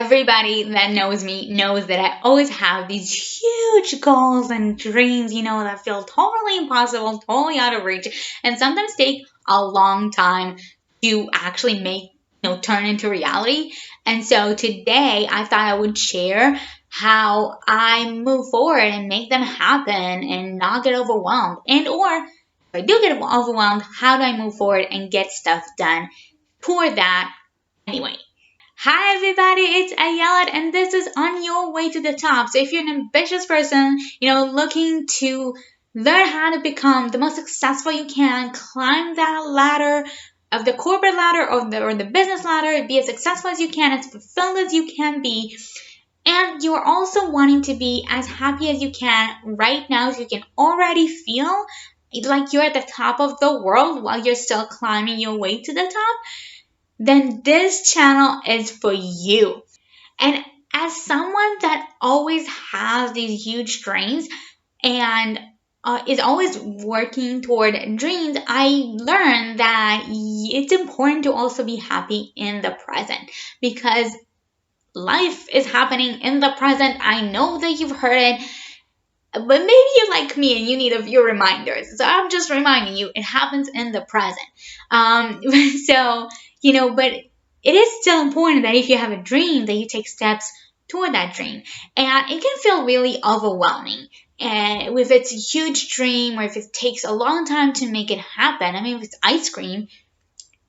Everybody that knows me knows that I always have these huge goals and dreams, that feel totally impossible, totally out of reach, and sometimes take a long time to actually make, turn into reality. And so today I thought I would share how I move forward and make them happen and not get overwhelmed. And or if I do get overwhelmed, how do I move forward and get stuff done for that anyway? Hi everybody, it's Ayala and this is On Your Way to the Top. So if you're an ambitious person, looking to learn how to become the most successful you can, climb that ladder of the corporate ladder or the business ladder, be as successful as you can, as fulfilled as you can be, and you're also wanting to be as happy as you can right now, so you can already feel like you're at the top of the world while you're still climbing your way to the top, then this channel is for you. And as someone that always has these huge dreams and is always working toward dreams, I learned that it's important to also be happy in the present because life is happening in the present. I know that you've heard it, but maybe you're like me and you need a few reminders. So I'm just reminding you, it happens in the present. So, but it is still important that if you have a dream, that you take steps toward that dream. And it can feel really overwhelming. And if it's a huge dream or if it takes a long time to make it happen, I mean, if it's ice cream,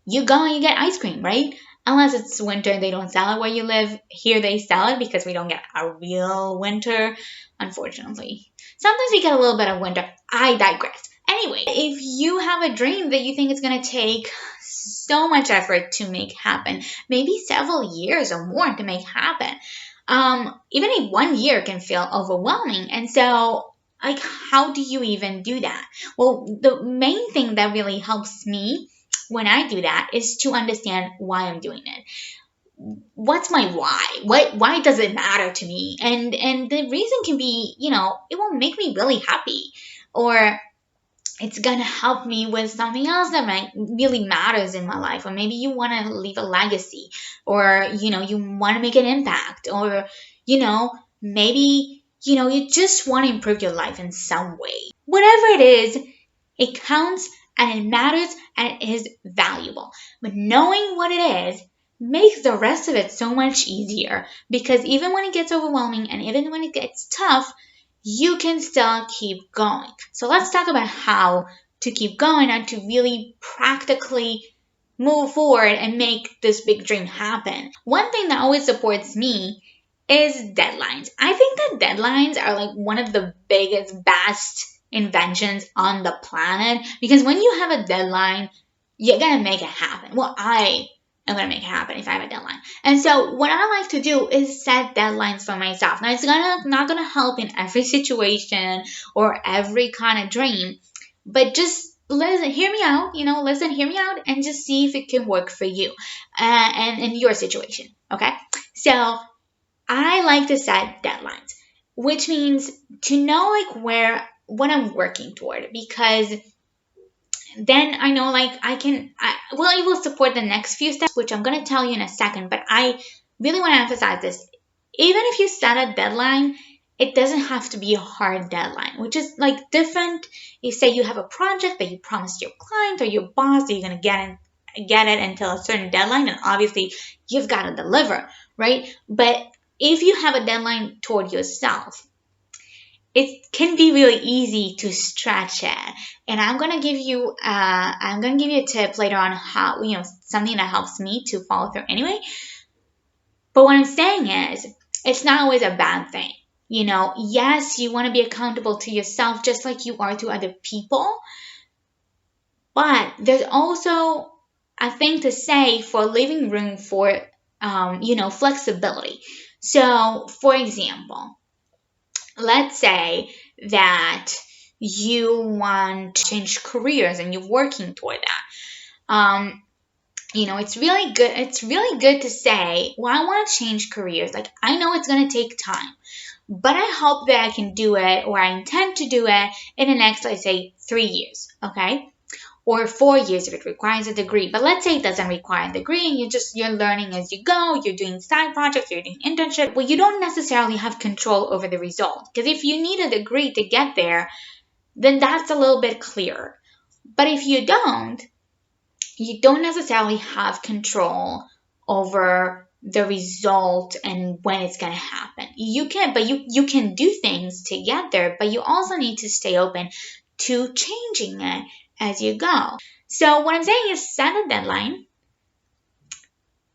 you go and you get ice cream, right? Unless it's winter and they don't sell it where you live. Here they sell it because we don't get a real winter, unfortunately. Sometimes we get a little bit of winter. I digress. Anyway, if you have a dream that you think is going to take so much effort to make happen, maybe several years or more to make happen, even if 1 year can feel overwhelming. And so, how do you even do that? Well, the main thing that really helps me when I do that is to understand why I'm doing it. What's my why? Why does it matter to me? And the reason can be, it will make me really happy, or it's gonna help me with something else that really matters in my life, or maybe you want to leave a legacy, or you want to make an impact, or maybe you just want to improve your life in some way. Whatever it is, it counts and it matters and it is valuable. But knowing what it is makes the rest of it so much easier, because even when it gets overwhelming and even when it gets tough, you can still keep going. So let's talk about how to keep going and to really practically move forward and make this big dream happen. One thing that always supports me is deadlines. I think that deadlines are like one of the biggest, best inventions on the planet, because when you have a deadline, you're gonna make it happen. Well, I am gonna make it happen if I have a deadline. And so what I like to do is set deadlines for myself. Now it's not gonna help in every situation or every kind of dream, but just listen, hear me out, hear me out and just see if it can work for you and in your situation. Okay, so I like to set deadlines, which means to know what I'm working toward, because then I know it will support the next few steps, which I'm going to tell you in a second, but I really want to emphasize this. Even if you set a deadline, it doesn't have to be a hard deadline, which is like different. You say you have a project that you promised your client or your boss that you're going to get it until a certain deadline, and obviously you've got to deliver, right? But if you have a deadline toward yourself, it can be really easy to stretch it. And I'm gonna give you a tip later on how, something that helps me to follow through anyway. But what I'm saying is, it's not always a bad thing. Yes, you want to be accountable to yourself just like you are to other people. But there's also a thing to say for leaving room for, flexibility. So, for example, let's say that you want to change careers and you're working toward that. It's really good. It's really good to say, well, I want to change careers. Like, I know it's going to take time, but I hope that I can do it, or I intend to do it in the next, let's say, 3 years. Okay. or 4 years if it requires a degree. But let's say it doesn't require a degree and you're learning as you go, you're doing side projects, you're doing internship. Well, you don't necessarily have control over the result, because if you need a degree to get there, then that's a little bit clearer. But if you don't necessarily have control over the result and when it's going to happen. You can do things to get there, but you also need to stay open to changing it as you go. So what I'm saying is set a deadline,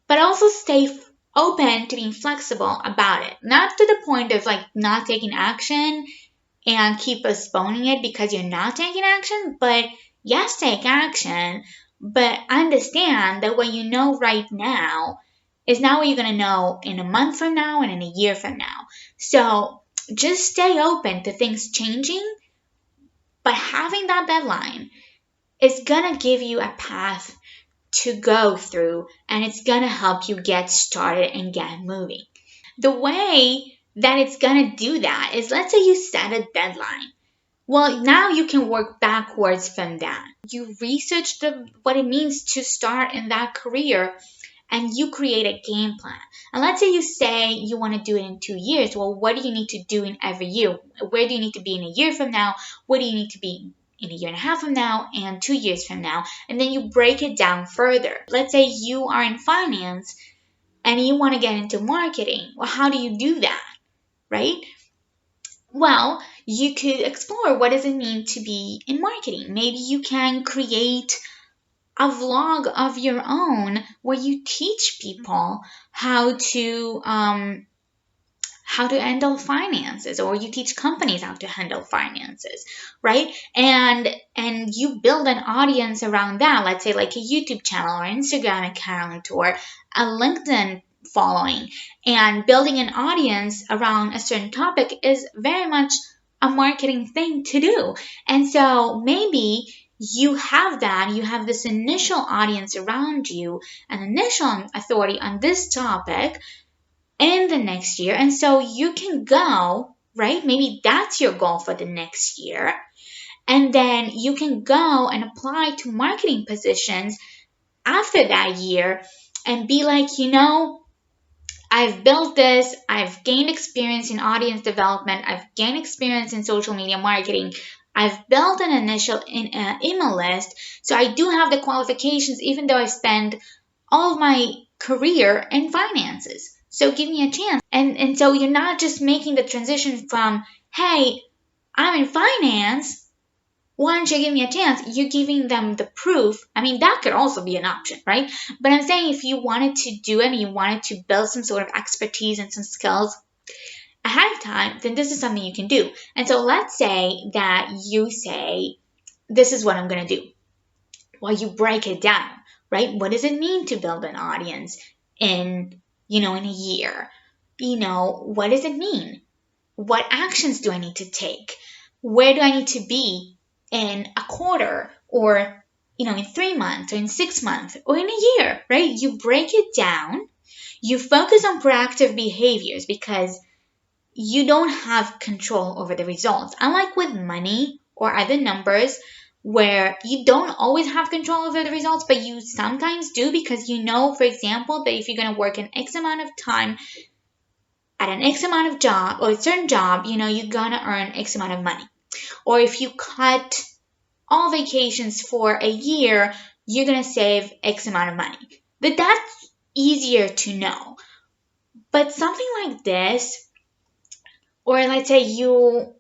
but also stay open to being flexible about it. Not to the point of like not taking action and keep postponing it because you're not taking action, but yes, take action, but understand that what you know right now is not what you're going to know in a month from now and in a year from now. So just stay open to things changing, but having that deadline is going to give you a path to go through, and it's going to help you get started and get moving. The way that it's going to do that is, let's say you set a deadline. Well, now you can work backwards from that. You research what it means to start in that career, and you create a game plan. And let's say you want to do it in 2 years. Well, what do you need to do in every year? Where do you need to be in a year from now? What do you need to be in a year and a half from now and 2 years from now? And then you break it down further. Let's say you are in finance and you want to get into marketing. Well, how do you do that, right? Well, you could explore, what does it mean to be in marketing? Maybe you can create a vlog of your own where you teach people how to handle finances, or you teach companies how to handle finances, right? And you build an audience around that. Let's say like a YouTube channel or Instagram account or a LinkedIn following. And building an audience around a certain topic is very much a marketing thing to do. And so maybe you have this initial audience around you, an initial authority on this topic in the next year. And so you can go, right? Maybe that's your goal for the next year. And then you can go and apply to marketing positions after that year and be like, I've built this, I've gained experience in audience development, I've gained experience in social media marketing, I've built an initial email list, so I do have the qualifications even though I spent all of my career in finances. So give me a chance. And so you're not just making the transition from, hey, I'm in finance, why don't you give me a chance? You're giving them the proof. I mean, that could also be an option, right? But I'm saying if you wanted to do it and you wanted to build some sort of expertise and some skills ahead of time, then this is something you can do. And so let's say that you say, this is what I'm going to do. Well, you break it down, right? What does it mean to build an audience in a year? What does it mean? What actions do I need to take? Where do I need to be in a quarter, or, in 3 months, or in 6 months, or in a year, right? You break it down. You focus on proactive behaviors because you don't have control over the results. Unlike with money or other numbers, where you don't always have control over the results, but you sometimes do, because for example, that if you're going to work an X amount of time at an X amount of job, or a certain job, you're going to earn X amount of money. Or if you cut all vacations for a year, you're going to save X amount of money. But that's easier to know. But something like this, or let's say you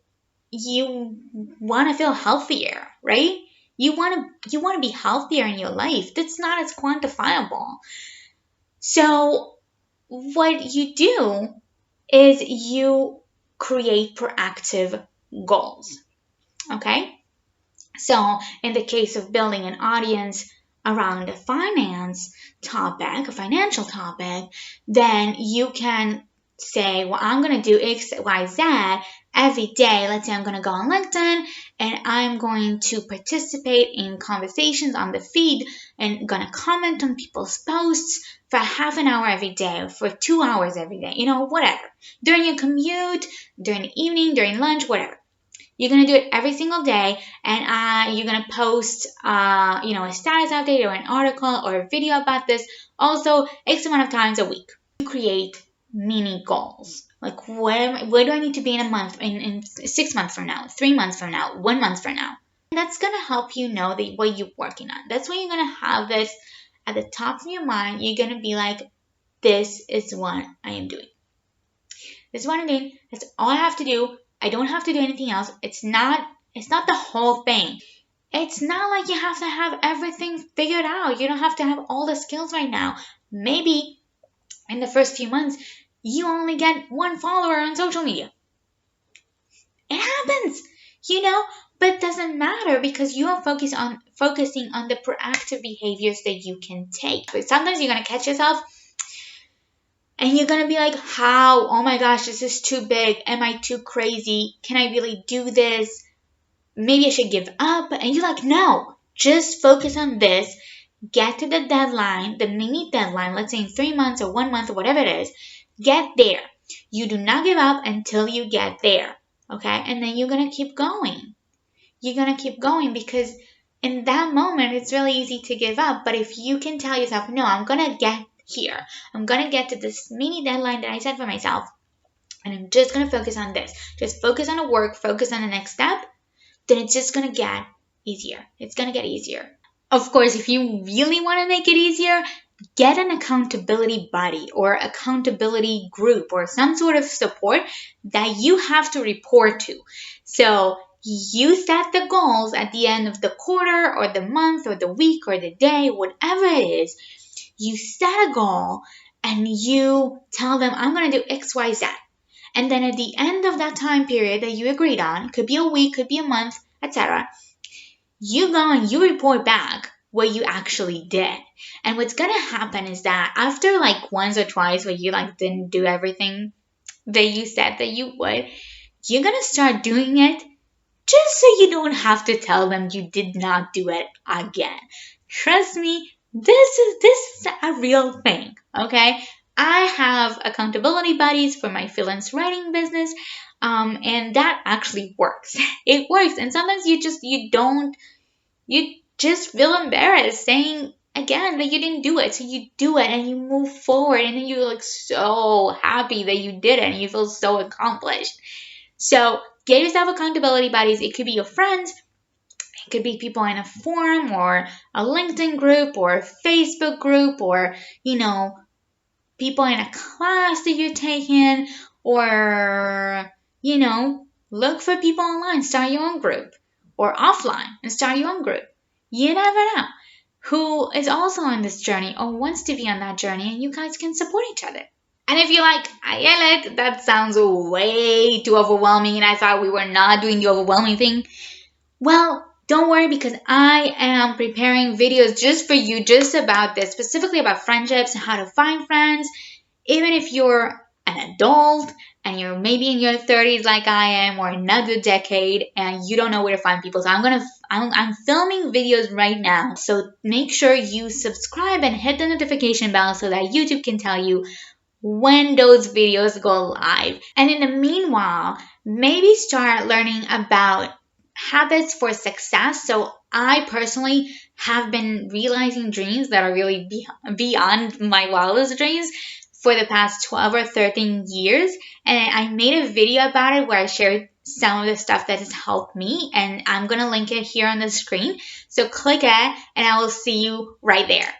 want to feel healthier, right? You want to be healthier in your life. That's not as quantifiable. So what you do is you create proactive goals. Okay? So in the case of building an audience around a financial topic, then you can say, well, I'm going to do X, Y, Z every day. Let's say I'm going to go on LinkedIn and I'm going to participate in conversations on the feed and going to comment on people's posts for half an hour every day, for 2 hours every day, whatever. During your commute, during the evening, during lunch, whatever. You're gonna do it every single day, and you're gonna post, a status update or an article or a video about this. Also, X amount of times a week. You create mini goals. Like, where do I need to be in a month, in 6 months from now, 3 months from now, 1 month from now? And that's gonna help you know what you're working on. That's when you're gonna have this at the top of your mind. You're gonna be like, this is what I am doing. This is what I'm doing. That's all I have to do. I don't have to do anything else. It's not the whole thing. It's not like you have to have everything figured out. You don't have to have all the skills right now. Maybe in the first few months, you only get 1 follower on social media. It happens, but it doesn't matter because you are focusing on the proactive behaviors that you can take. But sometimes you're going to catch yourself and you're going to be like, how? Oh my gosh, this is too big. Am I too crazy? Can I really do this? Maybe I should give up. And you're like, no, just focus on this. Get to the deadline, the mini deadline, let's say in 3 months or 1 month or whatever it is. Get there. You do not give up until you get there. Okay? And then you're going to keep going. You're going to keep going because in that moment, it's really easy to give up. But if you can tell yourself, no, I'm going to get here. I'm going to get to this mini deadline that I set for myself. And I'm just going to focus on this. Just focus on the work, focus on the next step. Then it's just going to get easier. It's going to get easier. Of course, if you really want to make it easier, get an accountability buddy or accountability group or some sort of support that you have to report to. So you set the goals at the end of the quarter or the month or the week or the day, whatever it is. You set a goal and you tell them, I'm going to do X, Y, Z. And then at the end of that time period that you agreed on, could be a week, could be a month, etc., you go and you report back what you actually did. And what's going to happen is that after like once or twice where you like didn't do everything that you said that you would, you're going to start doing it just so you don't have to tell them you did not do it again. Trust me, this is a real thing, okay? I have accountability buddies for my freelance writing business, and that actually works. It works, and sometimes you just feel embarrassed saying again that you didn't do it. So you do it and you move forward, and then you're like so happy that you did it, and you feel so accomplished. So get yourself accountability buddies. It could be your friends. It could be people in a forum or a LinkedIn group or a Facebook group or, people in a class that you're taking or, look for people online, start your own group or offline and start your own group. You never know who is also on this journey or wants to be on that journey, and you guys can support each other. And if you're like, Ayelet, that sounds way too overwhelming and I thought we were not doing the overwhelming thing, well, don't worry because I am preparing videos just for you, just about this, specifically about friendships and how to find friends. Even if you're an adult and you're maybe in your 30s like I am or another decade and you don't know where to find people. So I'm filming videos right now. So make sure you subscribe and hit the notification bell so that YouTube can tell you when those videos go live. And in the meanwhile, maybe start learning about habits for success. So I personally have been realizing dreams that are really beyond my wildest dreams for the past 12 or 13 years. And I made a video about it where I shared some of the stuff that has helped me. And I'm going to link it here on the screen. So click it and I will see you right there.